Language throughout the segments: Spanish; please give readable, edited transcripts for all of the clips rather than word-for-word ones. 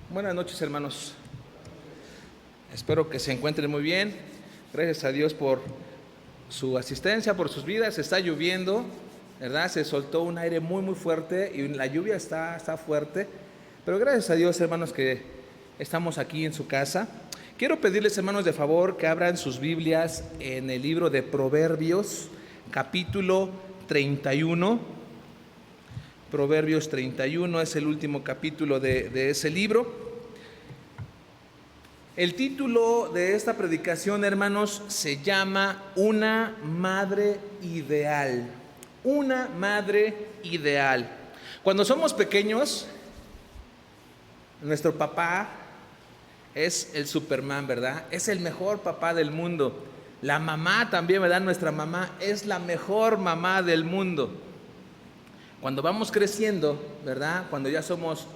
Buenas noches, hermanos. Espero que se encuentren muy bien. Gracias a Dios por su asistencia, por sus vidas. Está lloviendo, ¿verdad? Se soltó un aire muy fuerte y la lluvia está fuerte. Pero gracias a Dios, hermanos, que estamos aquí en su casa. Quiero pedirles, hermanos, de favor que abran sus Biblias en el libro de Proverbios, capítulo 31. Proverbios 31 es el último capítulo de ese libro. El título de esta predicación, hermanos, se llama Una madre ideal. Una madre ideal. Cuando somos pequeños, nuestro papá es el Superman, ¿verdad? Es el mejor papá del mundo. La mamá también, ¿verdad? Nuestra mamá es la mejor mamá del mundo. Cuando vamos creciendo, ¿verdad? Cuando ya somos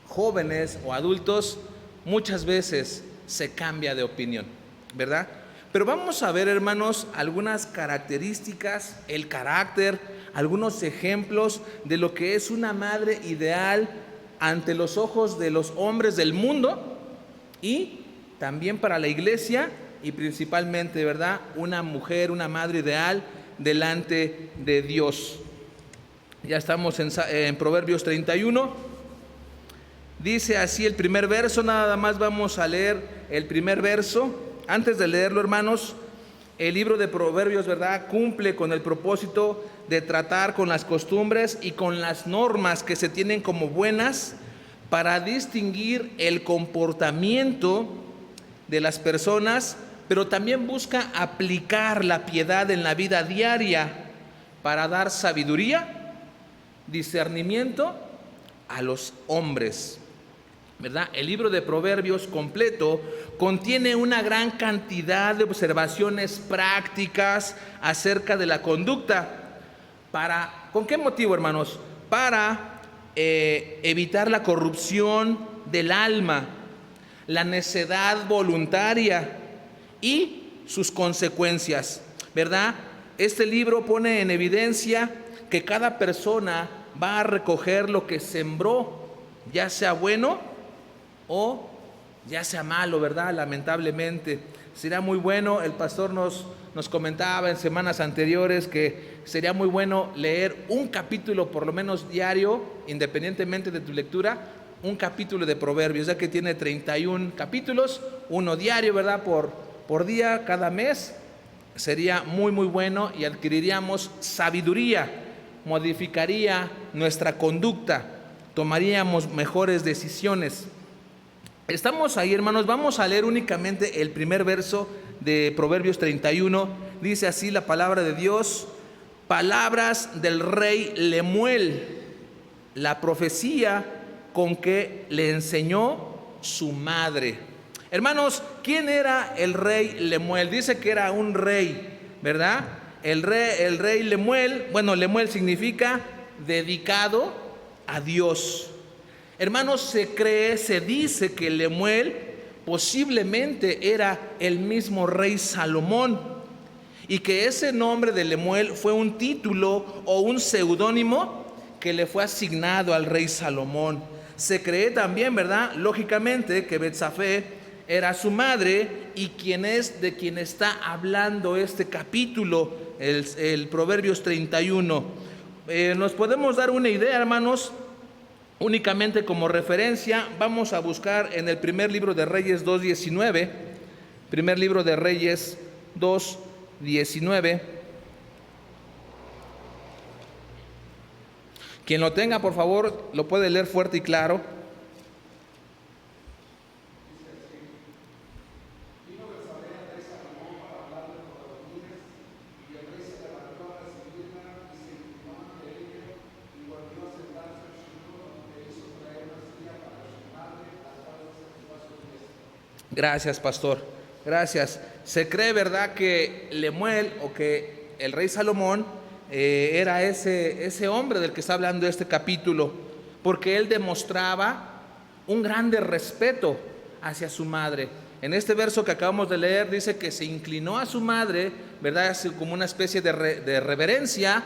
jóvenes o adultos, muchas veces se cambia de opinión, ¿verdad? Pero vamos a ver, hermanos, algunas características, el carácter, algunos ejemplos de lo que es una madre ideal ante los ojos de los hombres del mundo y también para la iglesia y principalmente, ¿verdad? Una mujer, una madre ideal delante de Dios. Ya estamos en Proverbios 31. Dice así el primer verso, nada más vamos a leer el primer verso. Antes de leerlo, hermanos, el libro de Proverbios, ¿verdad?, cumple con el propósito de tratar con las costumbres y con las normas que se tienen como buenas para distinguir el comportamiento de las personas, pero también busca aplicar la piedad en la vida diaria para dar sabiduría, discernimiento a los hombres, ¿verdad? El libro de Proverbios completo contiene una gran cantidad de observaciones prácticas acerca de la conducta. ¿Con qué motivo, hermanos? Para evitar la corrupción del alma, la necedad voluntaria y sus consecuencias, ¿verdad? Este libro pone en evidencia que cada persona va a recoger lo que sembró, ya sea bueno o ya sea malo, ¿verdad? Lamentablemente. Sería muy bueno, el pastor nos comentaba en semanas anteriores que sería muy bueno leer un capítulo por lo menos diario, independientemente de tu lectura, un capítulo de Proverbios, ya que tiene 31 capítulos, uno diario, ¿verdad? Por día, cada mes. Sería muy bueno y adquiriríamos sabiduría, modificaría nuestra conducta, tomaríamos mejores decisiones. Estamos ahí, hermanos. Vamos a leer únicamente el primer verso de Proverbios 31. Dice así la palabra de Dios: palabras del rey Lemuel, la profecía con que le enseñó su madre. Hermanos, ¿quién era el rey Lemuel? Dice que era un rey, ¿verdad? El rey Lemuel, bueno, Lemuel significa dedicado a Dios. Hermanos, se dice que Lemuel posiblemente era el mismo rey Salomón y que ese nombre de Lemuel fue un título o un seudónimo que le fue asignado al rey Salomón. Se cree también, ¿verdad?, lógicamente, que Betsafé era su madre y de quien está hablando este capítulo, el Proverbios 31. Nos podemos dar una idea, hermanos, únicamente como referencia. Vamos a buscar en el primer libro de Reyes 2:19, primer libro de Reyes 2:19. Quien lo tenga, por favor, lo puede leer fuerte y claro. Gracias, pastor. Gracias. Se cree, ¿verdad?, que Lemuel o que el rey Salomón era ese hombre del que está hablando este capítulo, porque él demostraba un grande respeto hacia su madre. En este verso que acabamos de leer dice que se inclinó a su madre, ¿verdad?, así como una especie de reverencia.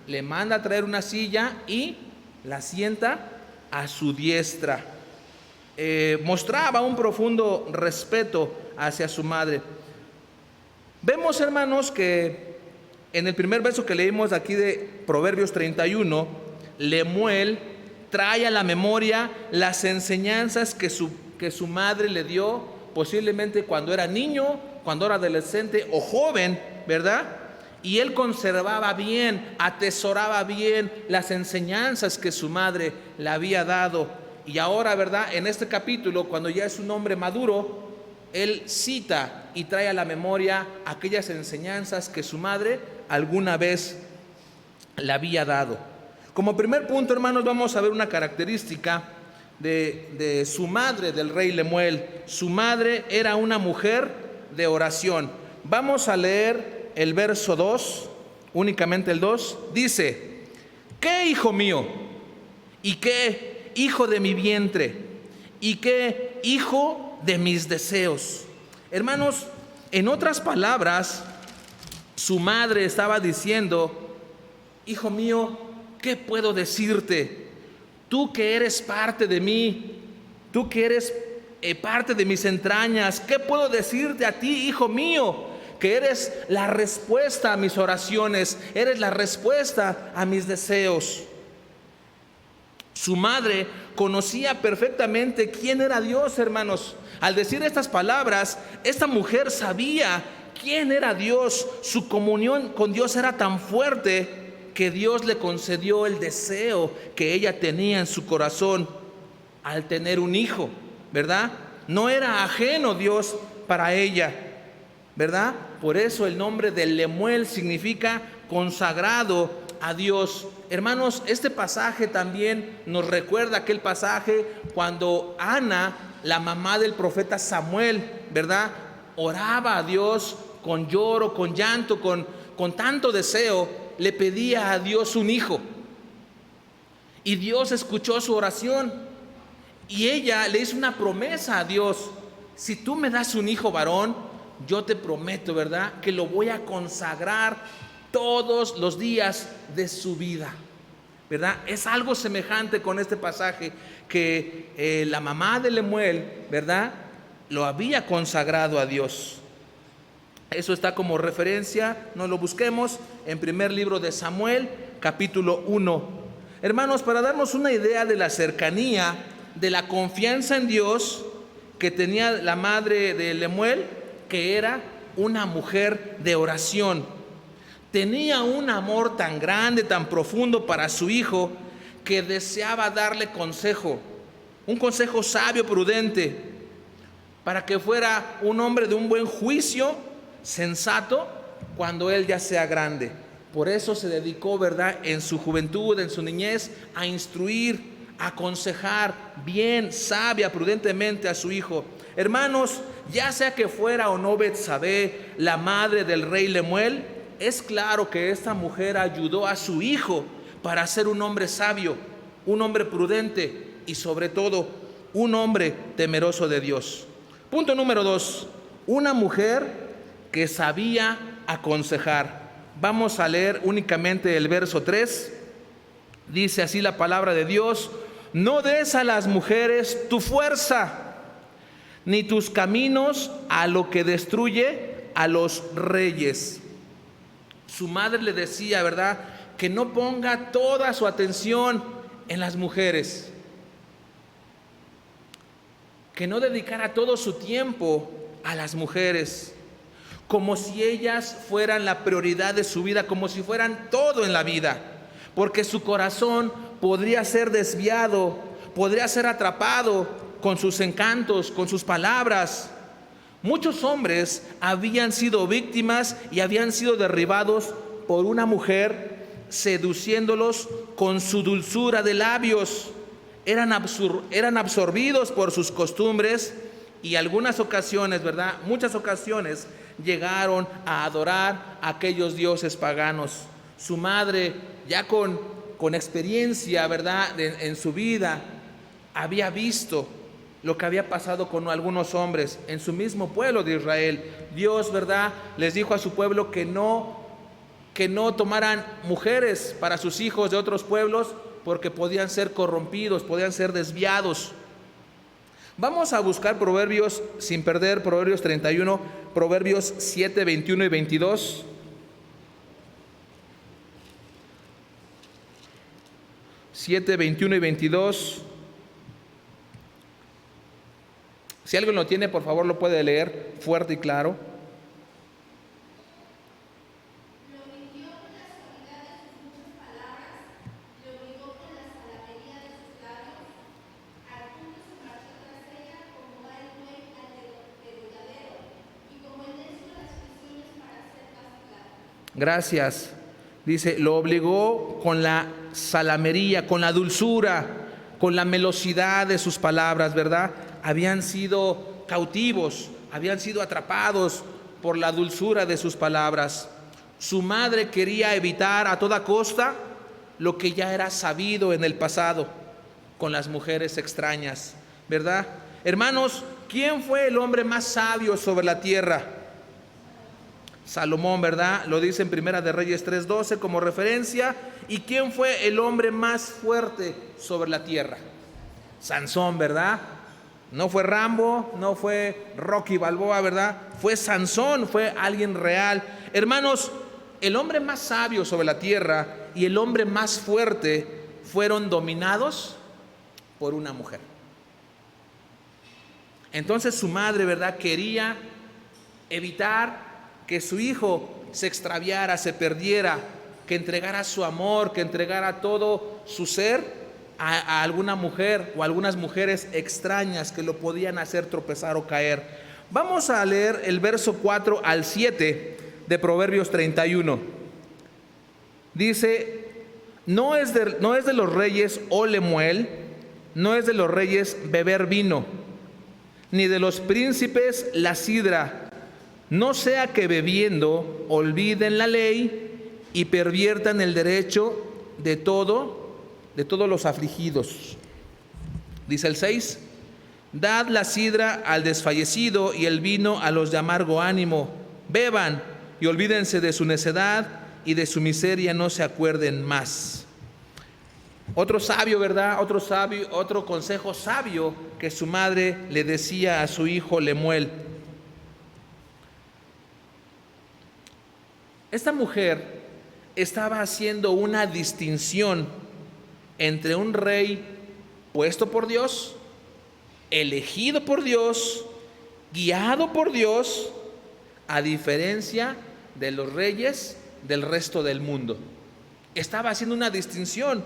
Le manda a traer una silla y la sienta a su diestra. mostraba un profundo respeto hacia su madre. Vemos, hermanos, que en el primer verso que leímos aquí de Proverbios 31, Lemuel trae a la memoria las enseñanzas que su madre le dio, posiblemente cuando era niño, cuando era adolescente o joven, ¿verdad? Y él conservaba bien, atesoraba bien las enseñanzas que su madre le había dado. Y ahora, ¿verdad? En este capítulo, cuando ya es un hombre maduro, él cita y trae a la memoria aquellas enseñanzas que su madre alguna vez le había dado. Como primer punto, hermanos, vamos a ver una característica de su madre, del rey Lemuel. Su madre era una mujer de oración. Vamos a leer el verso 2, únicamente el 2. Dice: ¿qué hijo mío? ¿Y qué hijo de mi vientre? ¿Y qué hijo de mis deseos? Hermanos, en otras palabras, su madre estaba diciendo: hijo mío, ¿qué puedo decirte? Tú que eres parte de mí, tú que eres parte de mis entrañas, ¿qué puedo decirte a ti, hijo mío? Que eres la respuesta a mis oraciones, eres la respuesta a mis deseos. Su madre conocía perfectamente quién era Dios, hermanos. Al decir estas palabras, esta mujer sabía quién era Dios. Su comunión con Dios era tan fuerte que Dios le concedió el deseo que ella tenía en su corazón al tener un hijo, ¿verdad? No era ajeno Dios para ella, ¿verdad? Por eso el nombre de Lemuel significa consagrado a Dios. Hermanos, este pasaje también nos recuerda aquel pasaje cuando Ana, la mamá del profeta Samuel, ¿verdad?, oraba a Dios con lloro, con llanto, con tanto deseo, le pedía a Dios un hijo. Y Dios escuchó su oración y ella le hizo una promesa a Dios: si tú me das un hijo varón, yo te prometo, ¿verdad?, que lo voy a consagrar todos los días de su vida, ¿verdad? Es algo semejante con este pasaje que la mamá de Lemuel, ¿verdad?, lo había consagrado a Dios. Eso está como referencia, no lo busquemos, en primer libro de Samuel, capítulo 1. Hermanos, para darnos una idea de la cercanía, de la confianza en Dios que tenía la madre de Lemuel, que era una mujer de oración. Tenía un amor tan grande, tan profundo para su hijo, que deseaba darle consejo, un consejo sabio, prudente, para que fuera un hombre de un buen juicio, sensato, cuando él ya sea grande. Por eso se dedicó, ¿verdad?, en su juventud, en su niñez, a instruir, a aconsejar bien, sabia, prudentemente a su hijo. Hermanos, ya sea que fuera o no Betsabé, la madre del rey Lemuel, es claro que esta mujer ayudó a su hijo para ser un hombre sabio, un hombre prudente y sobre todo un hombre temeroso de Dios. Punto número 2, una mujer que sabía aconsejar. Vamos a leer únicamente el verso 3. Dice así la palabra de Dios: no des a las mujeres tu fuerza, ni tus caminos a lo que destruye a los reyes. Su madre le decía, ¿verdad?, que no ponga toda su atención en las mujeres, que no dedicara todo su tiempo a las mujeres, como si ellas fueran la prioridad de su vida, como si fueran todo en la vida, porque su corazón podría ser desviado, podría ser atrapado con sus encantos, con sus palabras. Muchos hombres habían sido víctimas y habían sido derribados por una mujer seduciéndolos con su dulzura de labios. Eran absorbidos por sus costumbres y algunas ocasiones, ¿verdad?, muchas ocasiones llegaron a adorar a aquellos dioses paganos. Su madre, ya con experiencia, ¿verdad?, en su vida, había visto lo que había pasado con algunos hombres en su mismo pueblo de Israel. Dios, ¿verdad?, les dijo a su pueblo que no tomaran mujeres para sus hijos de otros pueblos porque podían ser corrompidos, podían ser desviados. Vamos a buscar Proverbios, sin perder Proverbios 31, Proverbios 7, 21 y 22. 7, 21 y 22. Si alguien lo tiene, por favor lo puede leer fuerte y claro. Gracias. Dice, lo obligó con la salamería, con la dulzura, con la melosidad de sus palabras, ¿verdad? Habían sido cautivos, habían sido atrapados por la dulzura de sus palabras. Su madre quería evitar a toda costa lo que ya era sabido en el pasado con las mujeres extrañas, ¿verdad? Hermanos, ¿quién fue el hombre más sabio sobre la tierra? Salomón, ¿verdad? Lo dice en Primera de Reyes 3:12 como referencia. ¿Y quién fue el hombre más fuerte sobre la tierra? Sansón, ¿verdad? No fue Rambo, no fue Rocky Balboa, ¿verdad? Fue Sansón, fue alguien real. Hermanos, el hombre más sabio sobre la tierra y el hombre más fuerte fueron dominados por una mujer. Entonces su madre, ¿verdad?, quería evitar que su hijo se extraviara, se perdiera, que entregara su amor, que entregara todo su ser a alguna mujer o algunas mujeres extrañas que lo podían hacer tropezar o caer. Vamos a leer el verso 4 al 7 de Proverbios 31. Dice, no es de los reyes, oh Lemuel, no es de los reyes beber vino, ni de los príncipes la sidra, no sea que bebiendo olviden la ley y perviertan el derecho de todos los afligidos. Dice el 6, dad la sidra al desfallecido y el vino a los de amargo ánimo. Beban y olvídense de su necedad y de su miseria no se acuerden más. Otro sabio, ¿verdad? Otro consejo sabio que su madre le decía a su hijo Lemuel. Esta mujer estaba haciendo una distinción entre un rey puesto por Dios, elegido por Dios, guiado por Dios, a diferencia de los reyes del resto del mundo. Estaba haciendo una distinción.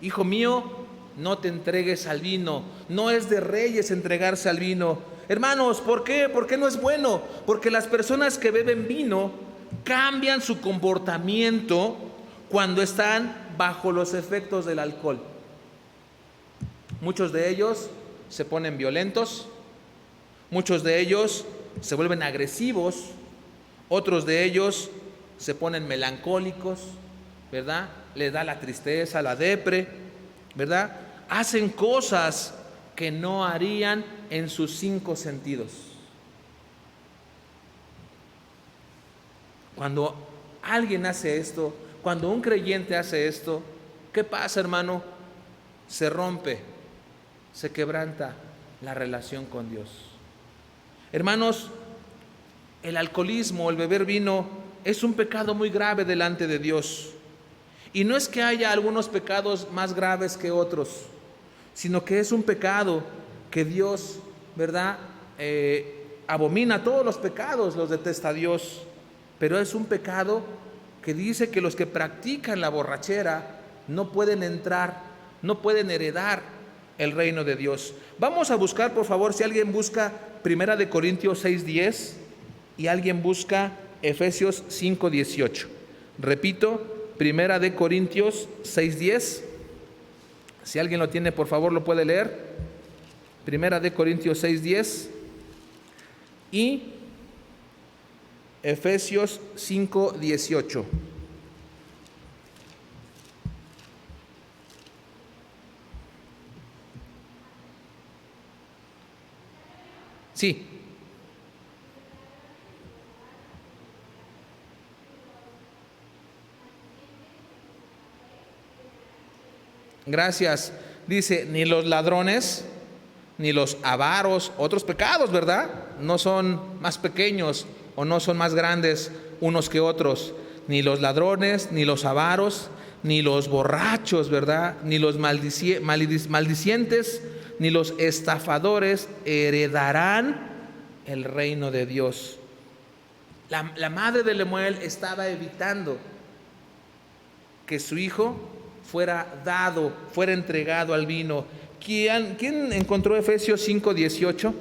Hijo mío, no te entregues al vino. No es de reyes entregarse al vino. Hermanos, ¿por qué? ¿Por qué no es bueno? Porque las personas que beben vino cambian su comportamiento cuando están bajo los efectos del alcohol. Muchos de ellos se ponen violentos, muchos de ellos se vuelven agresivos, otros de ellos se ponen melancólicos, ¿verdad? Les da la tristeza, la depre, ¿verdad? Hacen cosas que no harían en sus 5 sentidos. Cuando alguien hace esto, cuando un creyente hace esto, ¿qué pasa, hermano? Se rompe, se quebranta la relación con Dios. Hermanos, el alcoholismo, el beber vino, es un pecado muy grave delante de Dios. Y no es que haya algunos pecados más graves que otros, sino que es un pecado que Dios, ¿verdad?, abomina. Todos los pecados los detesta Dios. Pero es un pecado que dice que los que practican la borrachera no pueden entrar, no pueden heredar el reino de Dios. Vamos a buscar, por favor, si alguien busca Primera de Corintios 6:10 y alguien busca Efesios 5:18. Repito, Primera de Corintios 6:10. Si alguien lo tiene, por favor, lo puede leer. Primera de Corintios 6:10 y Efesios 5:18. Sí. Gracias. Dice, ni los ladrones, ni los avaros, otros pecados, ¿verdad? No son más pequeños o no son más grandes unos que otros, ni los ladrones, ni los avaros, ni los borrachos, ¿verdad? Ni los maldicientes, ni los estafadores heredarán el reino de Dios. La madre de Lemuel estaba evitando que su hijo fuera entregado al vino. ¿Quién encontró Efesios 5:18?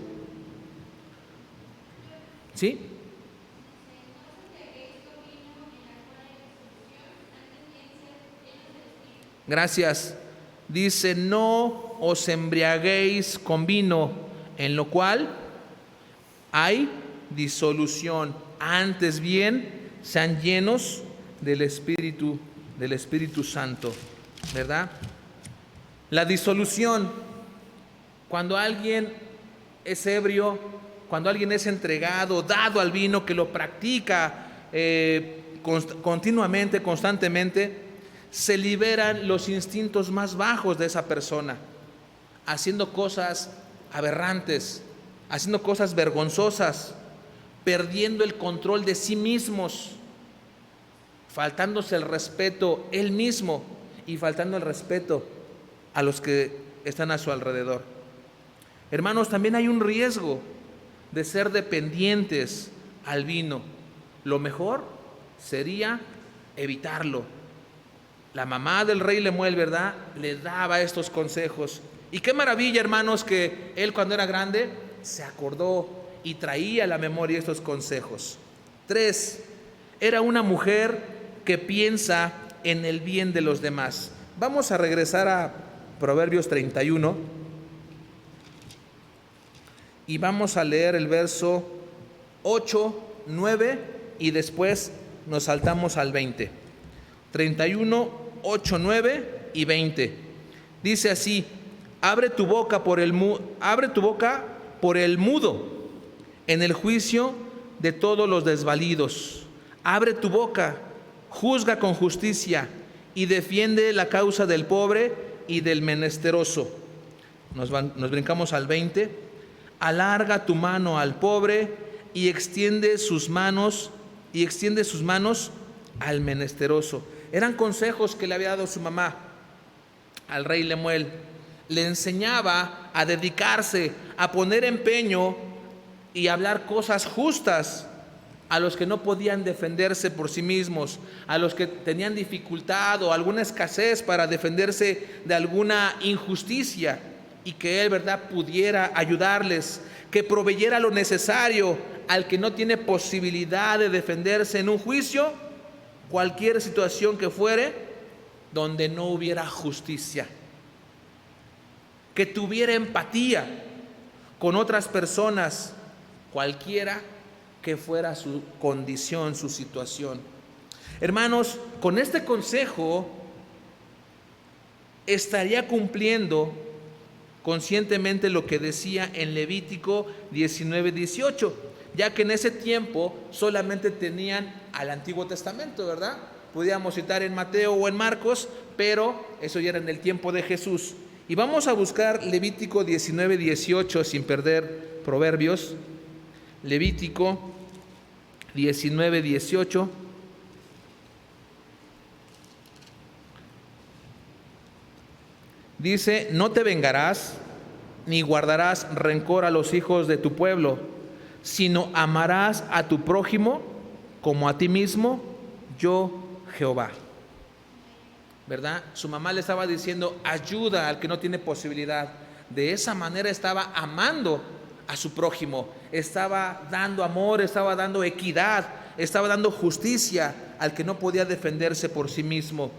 ¿Sí? Gracias. Dice, no os embriaguéis con vino, en lo cual hay disolución. Antes bien, sean llenos del Espíritu Santo, ¿verdad? La disolución, cuando alguien es ebrio, cuando alguien es entregado, dado al vino, que lo practica continuamente, constantemente, se liberan los instintos más bajos de esa persona, haciendo cosas aberrantes, haciendo cosas vergonzosas, perdiendo el control de sí mismos, faltándose el respeto él mismo y faltando el respeto a los que están a su alrededor. Hermanos, también hay un riesgo de ser dependientes al vino. Lo mejor sería evitarlo. La mamá del rey Lemuel, ¿verdad?, le daba estos consejos. Y qué maravilla, hermanos, que él cuando era grande se acordó y traía a la memoria estos consejos. 3. Era una mujer que piensa en el bien de los demás. Vamos a regresar a Proverbios 31 y vamos a leer el verso 8, 9 y después nos saltamos al 20. 31, 8, 9 y 20. Dice así: abre tu boca por el mudo en el juicio de todos los desvalidos. Abre tu boca, juzga con justicia y defiende la causa del pobre y del menesteroso. Nos brincamos al 20. Alarga tu mano al pobre y extiende sus manos al menesteroso. Eran consejos que le había dado su mamá al rey Lemuel. Le enseñaba a dedicarse, a poner empeño y hablar cosas justas a los que no podían defenderse por sí mismos, a los que tenían dificultad o alguna escasez para defenderse de alguna injusticia, y que él, ¿verdad?, pudiera ayudarles, que proveyera lo necesario al que no tiene posibilidad de defenderse en un juicio, cualquier situación que fuere, donde no hubiera justicia. Que tuviera empatía con otras personas, cualquiera que fuera su condición, su situación. Hermanos, con este consejo estaría cumpliendo conscientemente lo que decía en Levítico 19:18, ya que en ese tiempo solamente tenían al Antiguo Testamento, ¿verdad? Podíamos citar en Mateo o en Marcos, pero eso ya era en el tiempo de Jesús. Y vamos a buscar Levítico 19:18 sin perder Proverbios. Levítico 19:18. Dice: no te vengarás ni guardarás rencor a los hijos de tu pueblo, sino amarás a tu prójimo como a ti mismo, yo Jehová. ¿Verdad? Su mamá le estaba diciendo: ayuda al que no tiene posibilidad. De esa manera estaba amando a su prójimo, estaba dando amor, estaba dando equidad, estaba dando justicia al que no podía defenderse por sí mismo.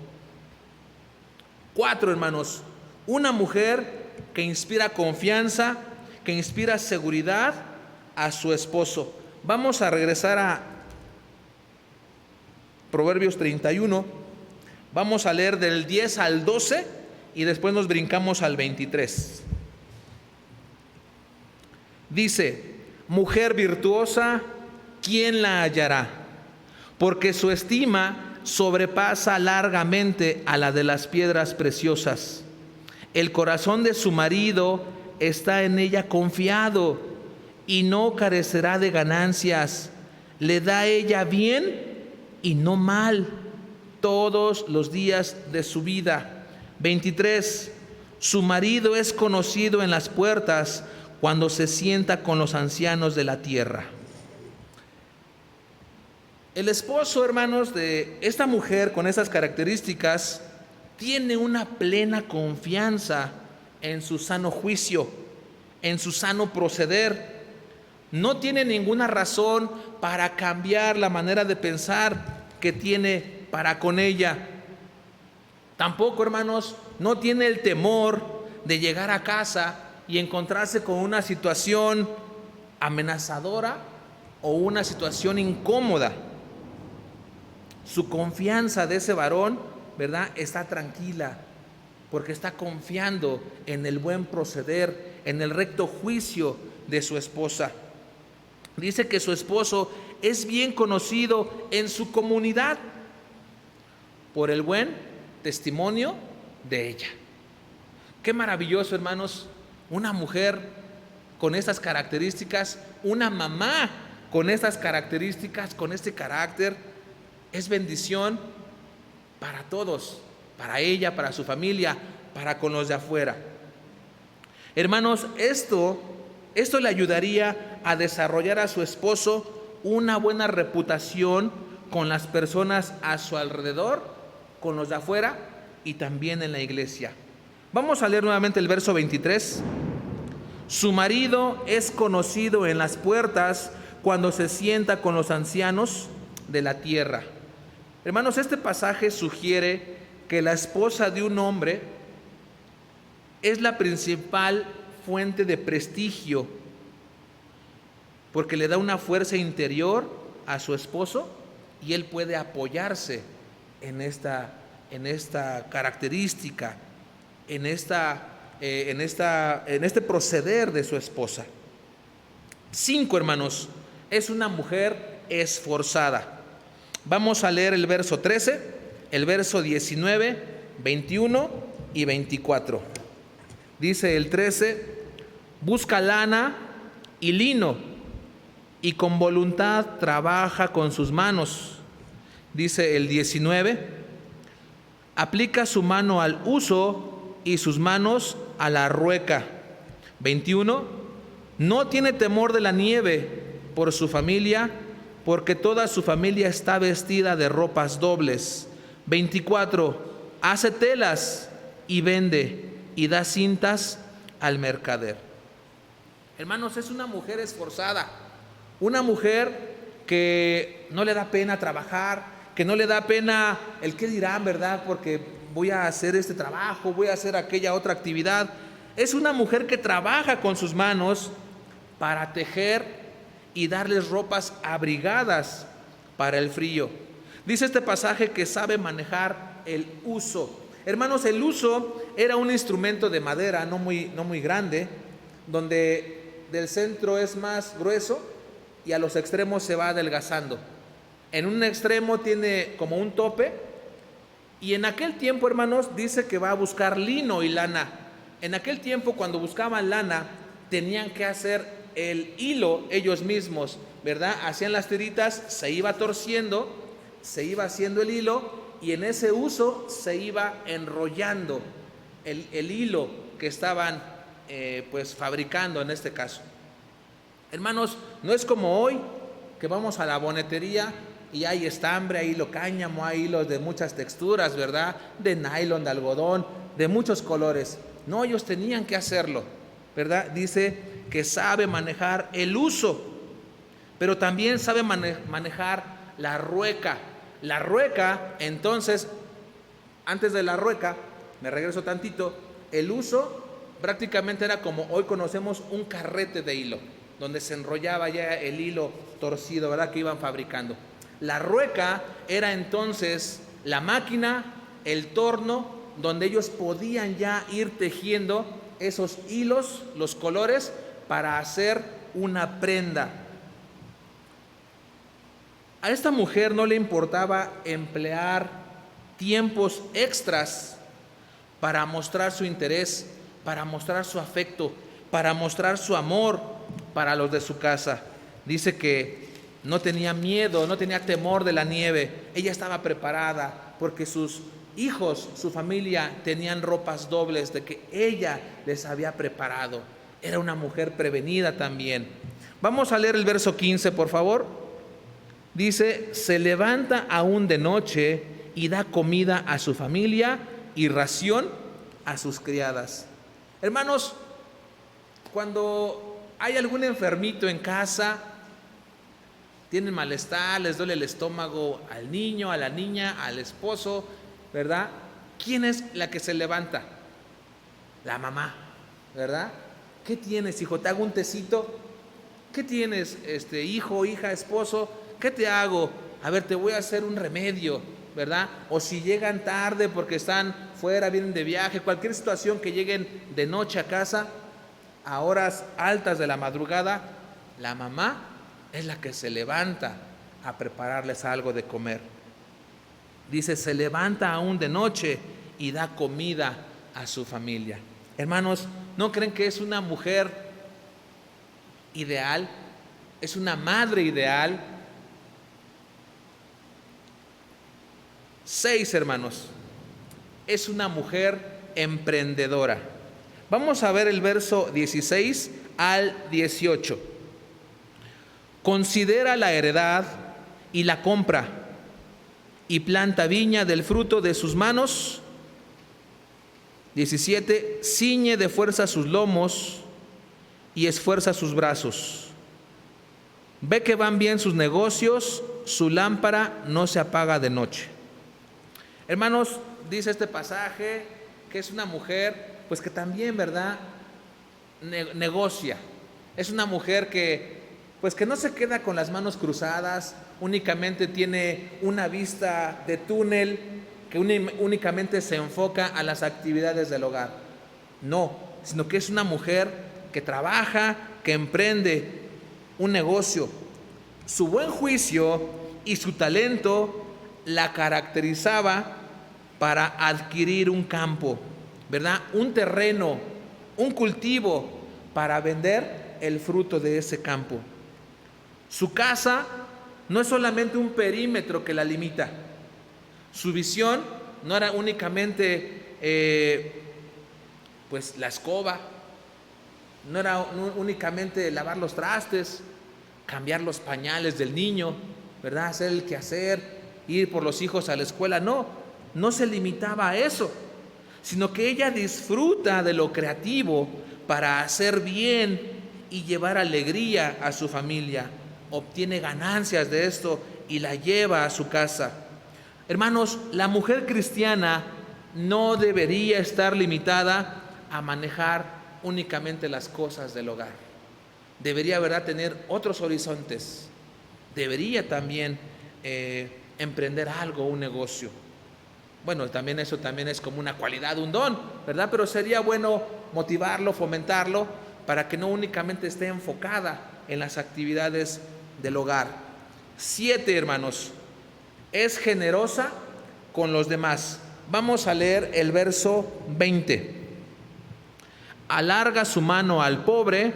4, hermanos, una mujer que inspira confianza, que inspira seguridad a su esposo. Vamos a regresar a Proverbios 31. Vamos a leer del 10 al 12 y después nos brincamos al 23. Dice: mujer virtuosa, ¿quién la hallará? Porque su estima sobrepasa largamente a la de las piedras preciosas. El corazón de su marido está en ella confiado y no carecerá de ganancias. Le da a ella bien y no mal todos los días de su vida. 23. Su marido es conocido en las puertas cuando se sienta con los ancianos de la tierra. El esposo, hermanos, de esta mujer con esas características tiene una plena confianza en su sano juicio, en su sano proceder. No tiene ninguna razón para cambiar la manera de pensar que tiene para con ella. Tampoco, hermanos, no tiene el temor de llegar a casa y encontrarse con una situación amenazadora o una situación incómoda. Su confianza de ese varón, ¿verdad?, está tranquila, porque está confiando en el buen proceder, en el recto juicio de su esposa. Dice que su esposo es bien conocido en su comunidad por el buen testimonio de ella. Qué maravilloso, hermanos, una mujer con estas características, una mamá con estas características, con este carácter, es bendición para todos, para ella, para su familia, para con los de afuera. Hermanos, esto le ayudaría a desarrollar a su esposo una buena reputación con las personas a su alrededor, con los de afuera y también en la iglesia. Vamos a leer nuevamente el verso 23. Su marido es conocido en las puertas cuando se sienta con los ancianos de la tierra. Hermanos, este pasaje sugiere que la esposa de un hombre es la principal fuente de prestigio, porque le da una fuerza interior a su esposo y él puede apoyarse en esta característica, en este proceder de su esposa. 5, hermanos, es una mujer esforzada. Vamos a leer el verso 13, el verso 19, 21 y 24. Dice el 13: busca lana y lino y con voluntad trabaja con sus manos. Dice el 19: aplica su mano al uso y sus manos a la rueca. 21: no tiene temor de la nieve por su familia, porque toda su familia está vestida de ropas dobles. 24: hace telas y vende y da cintas al mercader. Hermanos, es una mujer esforzada, una mujer que no le da pena trabajar, que no le da pena el qué dirán, ¿verdad? Porque voy a hacer este trabajo, voy a hacer aquella otra actividad. Es una mujer que trabaja con sus manos para tejer y darles ropas abrigadas para el frío. Dice este pasaje que sabe manejar el uso. Hermanos, el uso era un instrumento de madera no muy grande, donde del centro es más grueso y a los extremos se va adelgazando. En un extremo tiene como un tope, y en aquel tiempo, hermanos, dice que va a buscar lino y lana. En aquel tiempo, cuando buscaban lana, tenían que hacer el hilo ellos mismos, ¿verdad? Hacían las tiritas, se iba torciendo, se iba haciendo el hilo, y en ese uso se iba enrollando el hilo que estaban pues fabricando en este caso. Hermanos, no es como hoy que vamos a la bonetería y hay estambre, hay hilo cáñamo, hay hilos de muchas texturas, ¿verdad? De nylon, de algodón, de muchos colores. No, ellos tenían que hacerlo, ¿verdad? Dice que sabe manejar el uso, pero también sabe manejar la rueca. La rueca, entonces, antes de la rueca, me regreso tantito, el uso prácticamente era como hoy conocemos un carrete de hilo, donde se enrollaba ya el hilo torcido, ¿verdad?, que iban fabricando. La rueca era entonces la máquina, el torno, donde ellos podían ya ir tejiendo esos hilos, los colores, para hacer una prenda. A esta mujer no le importaba emplear tiempos extras para mostrar su interés, para mostrar su afecto, para mostrar su amor para los de su casa. Dice que no tenía miedo, no tenía temor de la nieve. Ella estaba preparada porque sus hijos, su familia, tenían ropas dobles de que ella les había preparado. Era una mujer prevenida también. Vamos a leer el verso 15, por favor. Dice, se levanta aún de noche y da comida a su familia y ración a sus criadas. Hermanos, cuando hay algún enfermito en casa, tienen malestar, les duele el estómago al niño, a la niña, al esposo, ¿verdad? ¿Quién es la que se levanta? La mamá, ¿verdad? ¿Qué tienes, hijo? ¿Te hago un tecito? ¿Qué tienes, hijo, hija, esposo? ¿Qué te hago? A ver, te voy a hacer un remedio, ¿verdad? O si llegan tarde porque están fuera, vienen de viaje, cualquier situación que lleguen de noche a casa, a horas altas de la madrugada, la mamá es la que se levanta a prepararles algo de comer. Dice, se levanta aún de noche y da comida a su familia. Hermanos, ¿no creen que es una mujer ideal? Es una madre ideal. 6, hermanos, es una mujer emprendedora. Vamos a ver el verso 16 al 18. Considera la heredad y la compra, y planta viña del fruto de sus manos. 17. Ciñe de fuerza sus lomos y esfuerza sus brazos. Ve que van bien sus negocios, su lámpara no se apaga de noche. Hermanos, dice este pasaje que es una mujer, pues que también, ¿verdad?, negocia. Es una mujer que, pues que no se queda con las manos cruzadas, únicamente tiene una vista de túnel, que únicamente se enfoca a las actividades del hogar. No, sino que es una mujer que trabaja, que emprende un negocio. Su buen juicio y su talento la caracterizaba para adquirir un campo, ¿verdad? Un terreno, un cultivo para vender el fruto de ese campo. Su casa no es solamente un perímetro que la limita. Su visión no era únicamente pues la escoba, no era únicamente lavar los trastes, cambiar los pañales del niño, ¿verdad? Hacer el quehacer, ir por los hijos a la escuela. No se limitaba a eso, sino que ella disfruta de lo creativo para hacer bien y llevar alegría a su familia. Obtiene ganancias de esto y la lleva a su casa. Hermanos, la mujer cristiana no debería estar limitada a manejar únicamente las cosas del hogar. Debería, ¿verdad?, tener otros horizontes. Debería también emprender algo, un negocio. Bueno, también eso también es como una cualidad, un don, ¿verdad? Pero sería bueno motivarlo, fomentarlo, para que no únicamente esté enfocada en las actividades del hogar. 7, hermanos, es generosa con los demás. Vamos a leer el verso 20. Alarga su mano al pobre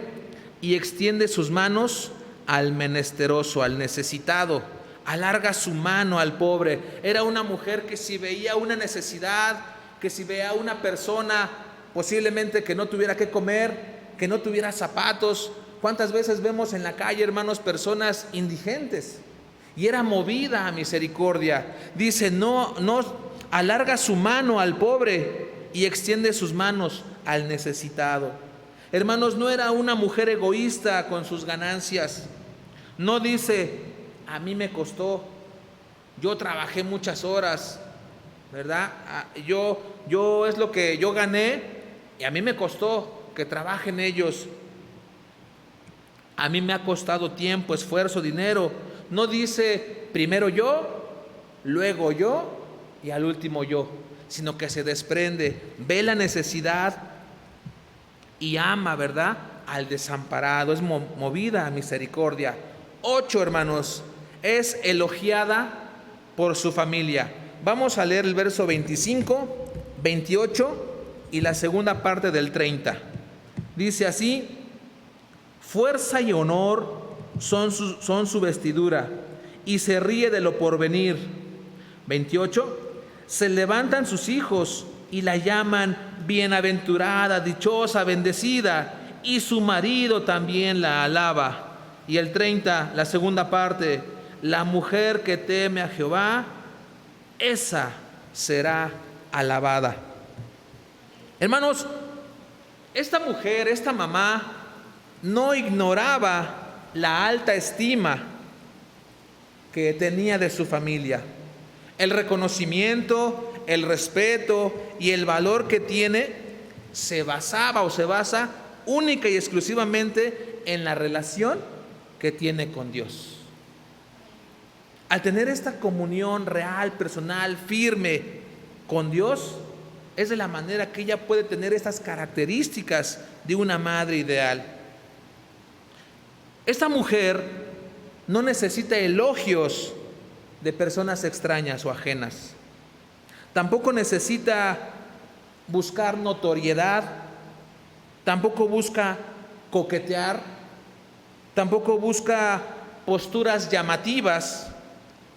y extiende sus manos al menesteroso, al necesitado. Alarga su mano al pobre. Era una mujer que si veía una necesidad, que si veía a una persona posiblemente que no tuviera qué comer, que no tuviera zapatos. ¿Cuántas veces vemos en la calle, hermanos, personas indigentes? Y era movida a misericordia. Dice, no alarga su mano al pobre y extiende sus manos al necesitado. Hermanos, no era una mujer egoísta con sus ganancias. No dice, a mí me costó, yo trabajé muchas horas, ¿verdad? Yo es lo que yo gané y a mí me costó que trabajen ellos. A mí me ha costado tiempo, esfuerzo, dinero. No dice primero yo, luego yo y al último yo, sino que se desprende, ve la necesidad y ama, ¿verdad?, al desamparado. Es movida a misericordia. 8, hermanos, es elogiada por su familia. Vamos a leer el verso 25, 28 y la segunda parte del 30. Dice así: fuerza y honor son su vestidura, y se ríe de lo porvenir. 28. Se levantan sus hijos y la llaman bienaventurada, dichosa, bendecida, y su marido también la alaba. Y el 30, la segunda parte: la mujer que teme a Jehová, esa será alabada. Hermanos, esta mujer, esta mamá, no ignoraba la alta estima que tenía de su familia, el reconocimiento, el respeto y el valor que tiene se basa única y exclusivamente en la relación que tiene con Dios. Al tener esta comunión real, personal, firme con Dios, es de la manera que ella puede tener estas características de una madre ideal. Esta mujer no necesita elogios de personas extrañas o ajenas. Tampoco necesita buscar notoriedad, tampoco busca coquetear, tampoco busca posturas llamativas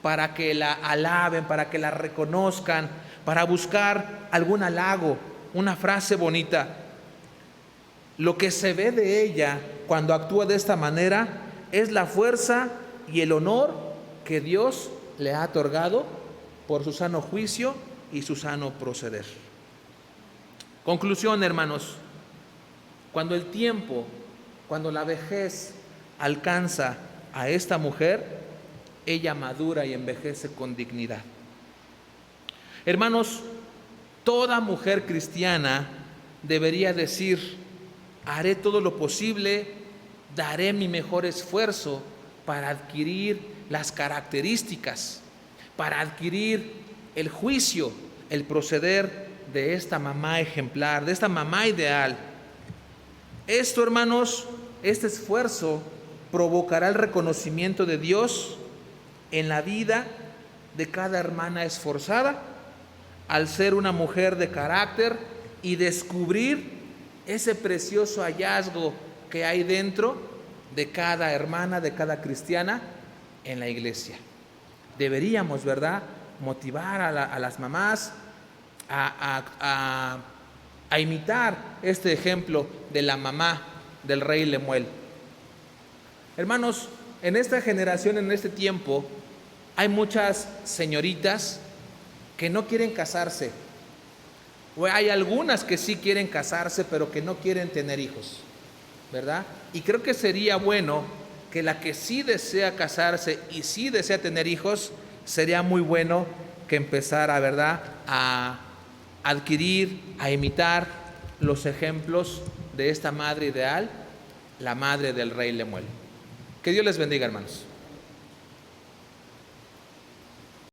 para que la alaben, para que la reconozcan, para buscar algún halago, una frase bonita. Lo que se ve de ella cuando actúa de esta manera es la fuerza y el honor que Dios le ha otorgado por su sano juicio y su sano proceder. Conclusión, hermanos: cuando el tiempo, cuando la vejez alcanza a esta mujer, ella madura y envejece con dignidad. Hermanos, toda mujer cristiana debería decir: haré todo lo posible, daré mi mejor esfuerzo para adquirir las características, para adquirir el juicio, el proceder de esta mamá ejemplar, de esta mamá ideal. Esto, hermanos, este esfuerzo provocará el reconocimiento de Dios en la vida de cada hermana esforzada, al ser una mujer de carácter y descubrir ese precioso hallazgo que hay dentro de cada hermana, de cada cristiana en la iglesia. Deberíamos, ¿verdad?, motivar a las mamás a imitar este ejemplo de la mamá del rey Lemuel. Hermanos, en esta generación, en este tiempo, hay muchas señoritas que no quieren casarse, o hay algunas que sí quieren casarse, pero que no quieren tener hijos, ¿verdad? Y creo que sería bueno que la que sí desea casarse y sí desea tener hijos, sería muy bueno que empezara, ¿verdad?, a adquirir, a imitar los ejemplos de esta madre ideal, la madre del rey Lemuel. Que Dios les bendiga, hermanos.